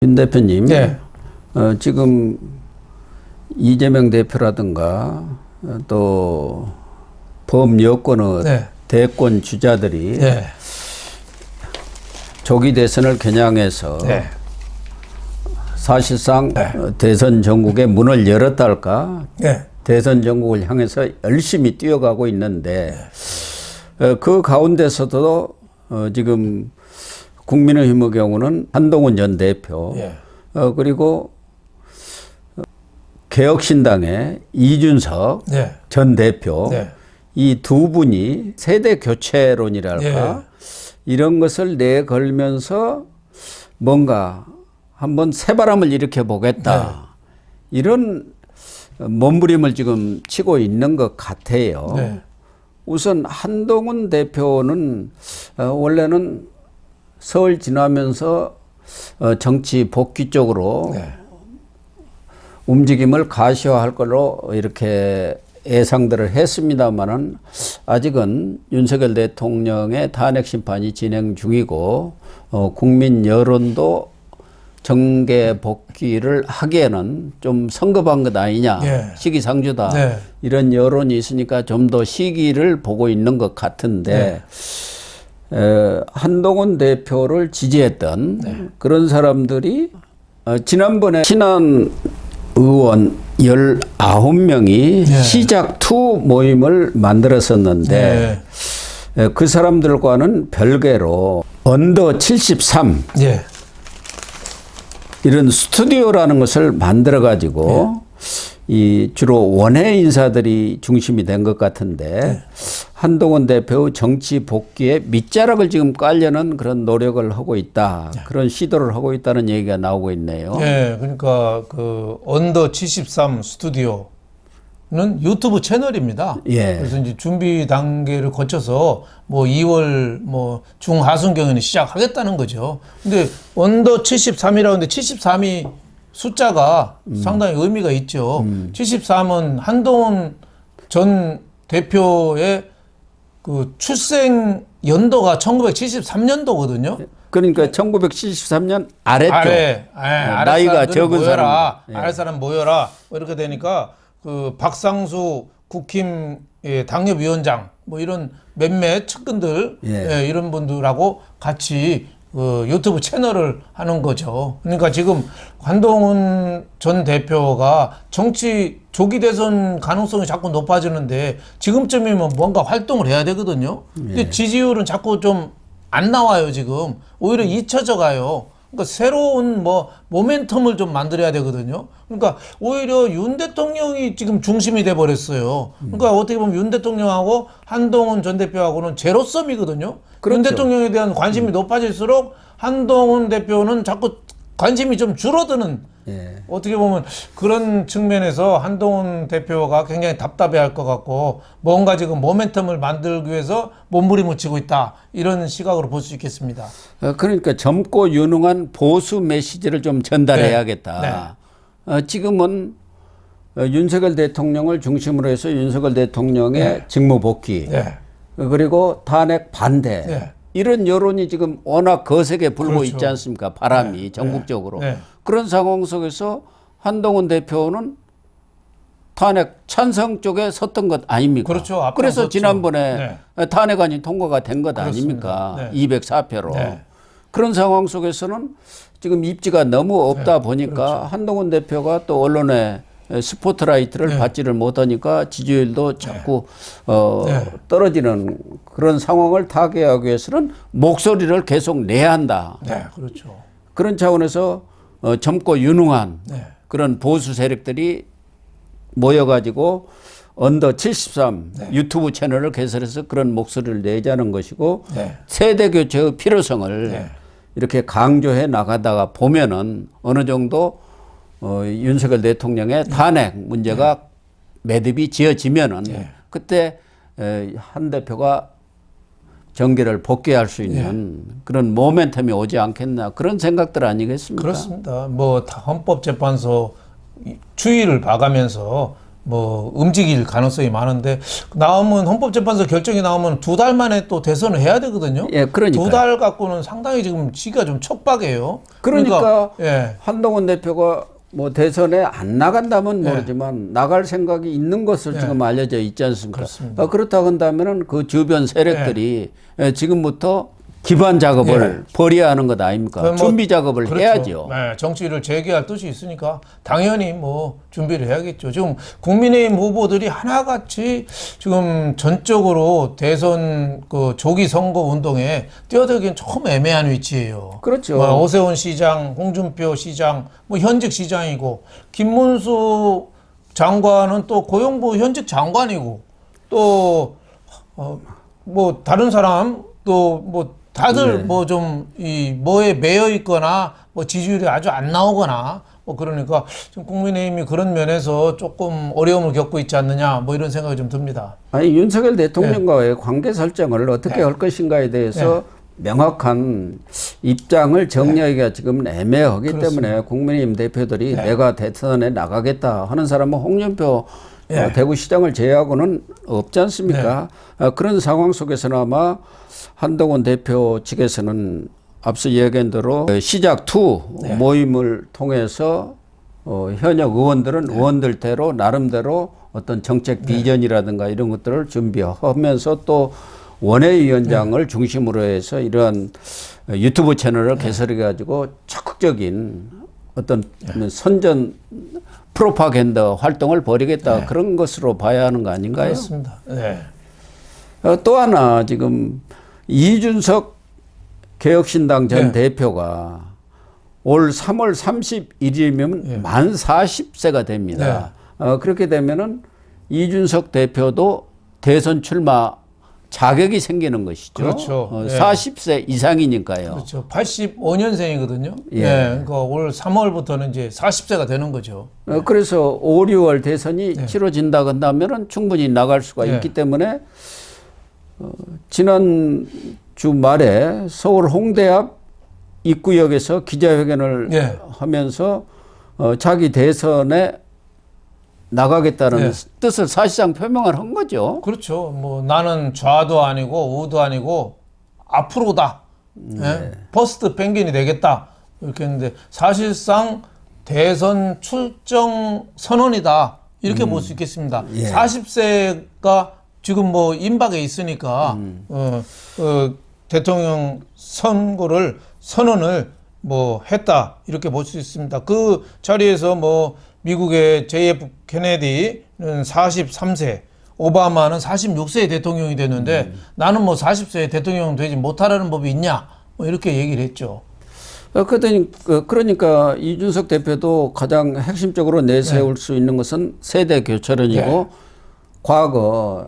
윤 대표님, 네. 지금 이재명 대표라든가 또 범여권의 네. 대권 주자들이 네. 조기 대선을 겨냥해서 네. 사실상 대선 전국의 문을 열었다 할까? 네. 대선 전국을 향해서 열심히 뛰어가고 있는데 그 가운데서도 지금 국민의힘의 경우는 한동훈 전 대표 예. 그리고 개혁신당의 이준석 네. 전 대표 네. 이 두 분이 세대 교체론이랄까 이런 것을 내걸면서 뭔가 한번 새바람을 일으켜 보겠다 이런 몸부림을 지금 치고 있는 것 같아요. 네. 우선 한동훈 대표는 원래는 서울 지나면서 정치 복귀 쪽으로 움직임을 가시화할 걸로 이렇게 예상들을 했습니다만은 아직은 윤석열 대통령의 탄핵 심판이 진행 중이고 국민 여론도 정계 복귀를 하기에는 좀 성급한 것 아니냐, 시기상조다 이런 여론이 있으니까 좀 더 시기를 보고 있는 것 같은데 한동훈 대표를 지지했던 그런 사람들이 지난번에 친한 의원 19명이 시작 투 모임을 만들었었는데 그 사람들과는 별개로 언더 73 이런 스튜디오라는 것을 만들어 가지고 이 주로 원외 인사들이 중심이 된 것 같은데 한동훈 대표의 정치 복귀에 밑자락을 지금 깔려는 그런 노력을 하고 있다. 그런 시도를 하고 있다는 얘기가 나오고 있네요. 네, 그러니까 그 언더 73 스튜디오는 유튜브 채널입니다. 그래서 이제 준비 단계를 거쳐서 뭐 2월 뭐 중하순경에는 시작하겠다는 거죠. 근데 언더 73이라는데 73이 숫자가 상당히 의미가 있죠. 73은 한동훈 전 대표의 그 출생 연도가 1973년도거든요. 그러니까 1973년 아래쪽. 나이가 적은 모여라. 아래 사람 모여라. 뭐 이렇게 되니까 그 박상수 국힘 당협위원장 뭐 이런 몇몇 측근들 이런 분들하고 같이 유튜브 채널을 하는 거죠. 그러니까 지금 한동훈 전 대표가 정치 조기 대선 가능성이 자꾸 높아지는데 지금쯤이면 뭔가 활동을 해야 되거든요. 근데 지지율은 자꾸 좀 안 나와요, 지금. 오히려 잊혀져 가요. 그러니까 새로운 뭐 모멘텀을 좀 만들어야 되거든요. 그러니까 오히려 윤 대통령이 지금 중심이 돼 버렸어요. 그러니까 어떻게 보면 윤 대통령하고 한동훈 전 대표하고는 제로섬이거든요. 윤 대통령에 대한 관심이 높아질수록 한동훈 대표는 자꾸 관심이 좀 줄어드는 어떻게 보면 그런 측면에서 한동훈 대표가 굉장히 답답해할 것 같고 뭔가 지금 모멘텀을 만들기 위해서 몸부림을 치고 있다 이런 시각으로 볼 수 있겠습니다. 그러니까 젊고 유능한 보수 메시지를 좀 전달해야겠다. 지금은 윤석열 대통령을 중심으로 해서 윤석열 대통령의 직무 복귀 그리고 탄핵 반대 이런 여론이 지금 워낙 거세게 불고 있지 않습니까? 바람이 전국적으로. 그런 상황 속에서 한동훈 대표는 탄핵 찬성 쪽에 섰던 것 아닙니까? 그래서 지난번에 탄핵안이 통과가 된 것 아닙니까? 204표로. 그런 상황 속에서는 지금 입지가 너무 없다 보니까 한동훈 대표가 또 언론에 스포트라이트를 받지를 못하니까 지지율도 자꾸 떨어지는 그런 상황을 타개하기 위해서는 목소리를 계속 내야 한다. 그런 차원에서 젊고 유능한 그런 보수 세력들이 모여가지고 언더 73 유튜브 채널을 개설해서 그런 목소리를 내자는 것이고 세대 교체의 필요성을 이렇게 강조해 나가다가 보면은 어느 정도 윤석열 대통령의 탄핵 문제가 매듭이 지어지면은 그때 한 대표가 정계를 복귀할 수 있는 그런 모멘텀이 오지 않겠나 그런 생각들 아니겠습니까? 그렇습니다. 뭐 헌법재판소 추이를 봐가면서 뭐 움직일 가능성이 많은데 나오면 헌법재판소 결정이 나오면 2달 만에 또 대선을 해야 되거든요. 예, 그러니까 2달 갖고는 상당히 지금 시기가 좀 촉박해요. 그러니까 예. 한동훈 대표가 뭐 대선에 안 나간다면 모르지만 나갈 생각이 있는 것으로 지금 알려져 있지 않습니까? 그렇습니다. 그렇다고 한다면은 그 주변 세력들이 지금부터 기반 작업을 벌여야 하는 것 아닙니까? 뭐, 준비 작업을 그렇죠. 해야죠. 네, 정치를 재개할 뜻이 있으니까 당연히 뭐 준비를 해야겠죠. 지금 국민의힘 후보들이 하나같이 지금 전적으로 대선 그 조기 선거 운동에 뛰어들기엔 조금 애매한 위치예요. 그렇죠. 뭐 오세훈 시장, 홍준표 시장, 뭐 현직 시장이고 김문수 장관은 또 고용부 현직 장관이고 또 뭐 다른 사람 또 뭐 다들 뭐 좀 이 뭐에 매여 있거나 뭐 지지율이 아주 안 나오거나 뭐 그러니까 지금 국민의힘이 그런 면에서 조금 어려움을 겪고 있지 않느냐 뭐 이런 생각이 좀 듭니다. 아니 윤석열 대통령과의 관계 설정을 어떻게 할 것인가에 대해서 명확한 입장을 정리하기가 지금 애매하기 때문에 국민의힘 대표들이 내가 대선에 나가겠다 하는 사람은 홍준표 대구시장을 제외하고는 없지 않습니까? 그런 상황 속에서는 아마 한동훈 대표 측에서는 앞서 이야기한 대로 시작 2 모임을 통해서 현역 의원들은 의원들대로 나름대로 어떤 정책 비전이라든가 이런 것들을 준비하면서 또 원외위원장을 중심으로 해서 이러한 유튜브 채널을 개설해 가지고 적극적인 어떤 선전 프로파간다 활동을 벌이겠다 그런 것으로 봐야 하는 거 아닌가요? 그렇습니다. 네. 또 하나 지금 이준석 개혁신당 전 대표가 올 3월 31일이면 만 40세가 됩니다. 그렇게 되면은 이준석 대표도 대선 출마 자격이 생기는 것이죠. 그렇죠. 40세 이상이니까요. 그렇죠. 85년생이거든요. 그러니까 올 3월부터는 이제 40세가 되는 거죠. 그래서 5, 6월 대선이 치러진다고 한다면은 충분히 나갈 수가 있기 때문에 지난 주 말에 서울 홍대 앞 입구역에서 기자회견을 하면서 자기 대선에 나가겠다는 뜻을 사실상 표명을 한 거죠. 그렇죠. 뭐 나는 좌도 아니고 우도 아니고 앞으로다. 퍼스트 펭귄이 되겠다. 이렇게 했는데 사실상 대선 출정 선언이다. 이렇게 볼 수 있겠습니다. 40세가 지금 뭐 임박에 있으니까 대통령 선언을 뭐 했다 이렇게 볼 수 있습니다. 그 자리에서 뭐 미국의 JF 케네디는 43세, 오바마는 46세의 대통령이 됐는데 나는 뭐 40세의 대통령 되지 못하라는 법이 있냐 뭐 이렇게 얘기를 했죠. 그러니까 이준석 대표도 가장 핵심적으로 내세울 수 있는 것은 세대 교체론이고 과거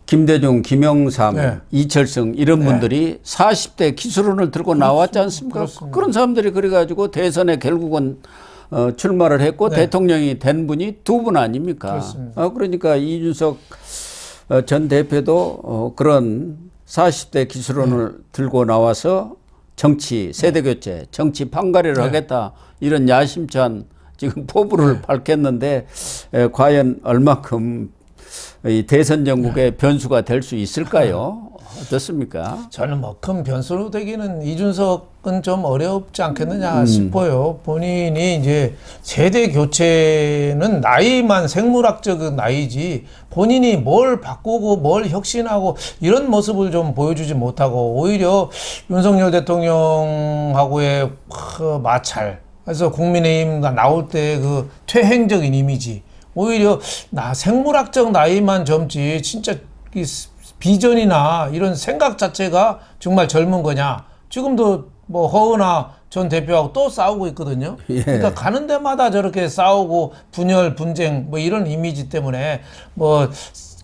김대중, 김영삼, 이철성 이런 분들이 40대 기술론을 들고 나왔지 않습니까? 그렇습니다. 그런 사람들이 그래가지고 대선에 결국은 출마를 했고 대통령이 된 분이 2분 아닙니까? 그러니까 이준석 전 대표도 그런 40대 기술론을 들고 나와서 정치 세대교체, 정치 판가리를 하겠다 이런 야심찬 지금 포부를 밝혔는데 과연 얼마큼 이 대선 전국의 변수가 될 수 있을까요? 어떻습니까? 저는 뭐 큰 변수로 되기는 이준석은 좀 어렵지 않겠느냐 싶어요. 본인이 이제 세대 교체는 나이만 생물학적인 나이지 본인이 뭘 바꾸고 뭘 혁신하고 이런 모습을 좀 보여주지 못하고 오히려 윤석열 대통령하고의 그 마찰, 그래서 국민의힘 나올 때 그 퇴행적인 이미지, 오히려 생물학적 나이만 젊지 진짜 이 비전이나 이런 생각 자체가 정말 젊은 거냐. 지금도 뭐 허은하 전 대표하고 또 싸우고 있거든요. 그러니까 가는 데마다 저렇게 싸우고 분열, 분쟁 뭐 이런 이미지 때문에 뭐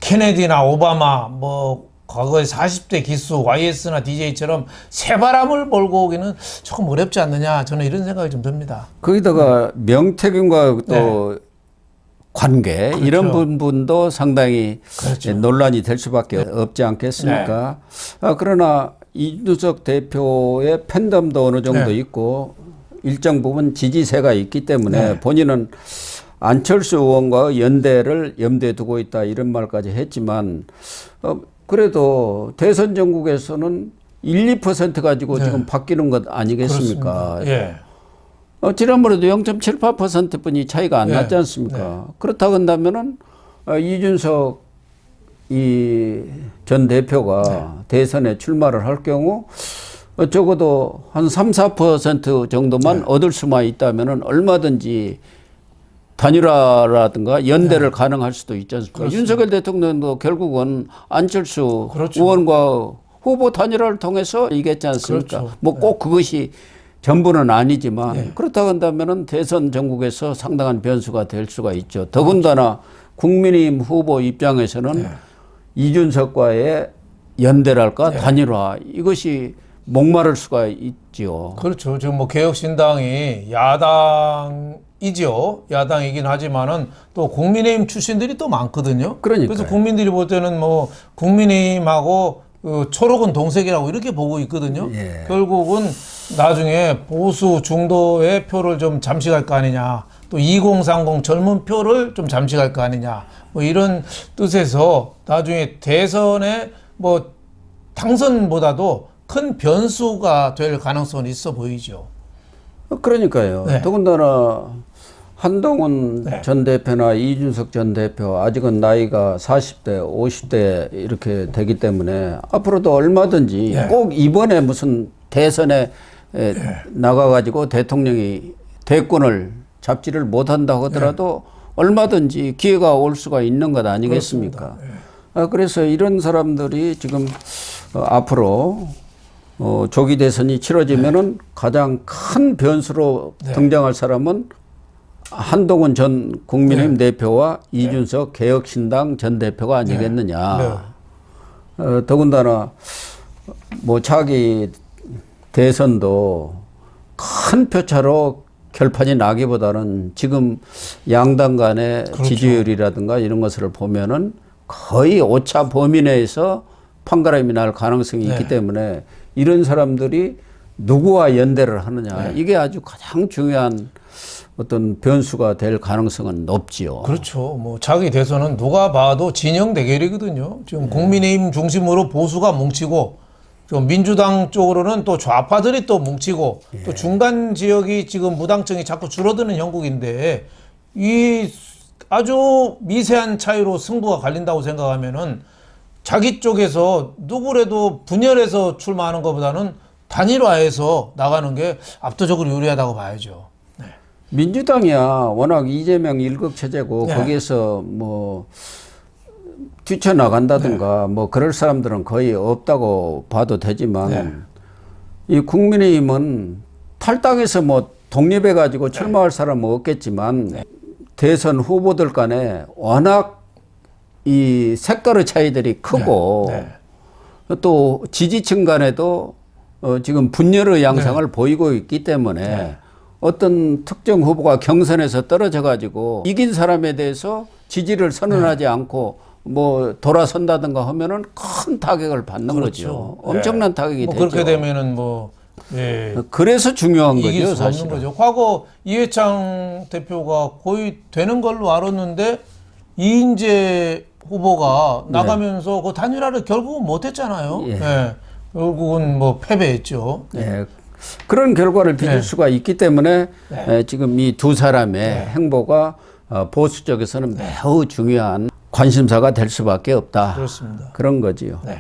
케네디나 오바마 뭐 과거에 40대 기수 YS나 DJ처럼 새바람을 몰고 오기는 조금 어렵지 않느냐. 저는 이런 생각이 좀 듭니다. 거기다가 명태균과 또 관계 이런 부분도 상당히 논란이 될 수밖에 없지 않겠습니까? 그러나 이준석 대표의 팬덤도 어느 정도 있고 일정 부분 지지세가 있기 때문에 본인은 안철수 의원과 연대를 염두에 두고 있다 이런 말까지 했지만 그래도 대선 전국에서는 1, 2% 가지고 지금 바뀌는 것 아니겠습니까? 예. 지난번에도 0.78%뿐이 차이가 안 났지 않습니까? 그렇다고 한다면은 이준석 전 대표가 대선에 출마를 할 경우 적어도 한 3, 4% 정도만 얻을 수만 있다면은 얼마든지 단일화라든가 연대를 가능할 수도 있지 않습니까? 그렇습니다. 윤석열 대통령도 결국은 안철수 그렇죠. 의원과 후보 단일화를 통해서 이겼지 않습니까? 그렇죠. 뭐 꼭 그것이 전부는 아니지만 그렇다고 한다면은 대선 전국에서 상당한 변수가 될 수가 있죠. 더군다나 국민의힘 후보 입장에서는 이준석과의 연대랄까 단일화 이것이 목마를 수가 있지요. 그렇죠. 지금 뭐 개혁신당이 야당이죠. 야당이긴 하지만은 또 국민의힘 출신들이 또 많거든요. 그러니까요. 그래서 국민들이 볼 때는 뭐 국민의힘하고 초록은 동색이라고 이렇게 보고 있거든요. 예. 결국은 나중에 보수 중도의 표를 좀 잠식할 거 아니냐. 또 2030 젊은 표를 좀 잠식할 거 아니냐. 뭐 이런 뜻에서 나중에 대선에 뭐 당선보다도 큰 변수가 될 가능성이 있어 보이죠. 그러니까요. 네. 더군다나 한동훈 전 대표나 이준석 전 대표 아직은 나이가 40대, 50대 이렇게 되기 때문에 앞으로도 얼마든지 꼭 이번에 무슨 대선에 나가가지고 대통령이 대권을 잡지를 못한다고 하더라도 얼마든지 기회가 올 수가 있는 것 아니겠습니까? 그래서 이런 사람들이 지금 앞으로 조기 대선이 치러지면은 가장 큰 변수로 등장할 사람은 한동훈 전 국민의힘 대표와 이준석 개혁신당 전 대표가 아니겠느냐. 더군다나 뭐 차기 대선도 큰 표차로 결판이 나기보다는 지금 양당 간의 지지율이라든가 이런 것을 보면은 거의 오차 범위 내에서 판가름이 날 가능성이 있기 때문에 이런 사람들이 누구와 연대를 하느냐 이게 아주 가장 중요한 어떤 변수가 될 가능성은 높지요. 그렇죠. 뭐 차기 대선은 누가 봐도 진영 대결이거든요. 지금 국민의힘 중심으로 보수가 뭉치고 좀 민주당 쪽으로는 또 좌파들이 또 뭉치고 또 중간 지역이 지금 무당층이 자꾸 줄어드는 형국인데 이 아주 미세한 차이로 승부가 갈린다고 생각하면은 자기 쪽에서 누구라도 분열해서 출마하는 것보다는 단일화해서 나가는 게 압도적으로 유리하다고 봐야죠. 민주당이야 워낙 이재명 일극체제고 거기에서 뭐 뛰쳐나간다든가 뭐 그럴 사람들은 거의 없다고 봐도 되지만 이 국민의힘은 탈당해서 뭐 독립해가지고 출마할 사람은 없겠지만 대선 후보들 간에 워낙 이 색깔의 차이들이 크고 또 지지층 간에도 지금 분열의 양상을 보이고 있기 때문에 어떤 특정 후보가 경선에서 떨어져 가지고 이긴 사람에 대해서 지지를 선언하지 않고 뭐 돌아선다든가 하면은 큰 타격을 받는 거죠. 엄청난 타격이 뭐 되죠. 그렇게 되면은 뭐 그래서 중요한 이길 거죠, 수 사실. 없는 거죠. 과거 이회창 대표가 거의 되는 걸로 알았는데 이인재 후보가 나가면서 그 단일화를 결국은 못했잖아요. 결국은 뭐 패배했죠. 그런 결과를 빚을 수가 있기 때문에 지금 이 두 사람의 행보가 보수 쪽에서는 매우 중요한 관심사가 될 수밖에 없다. 그렇습니다. 그런 거지요. 네.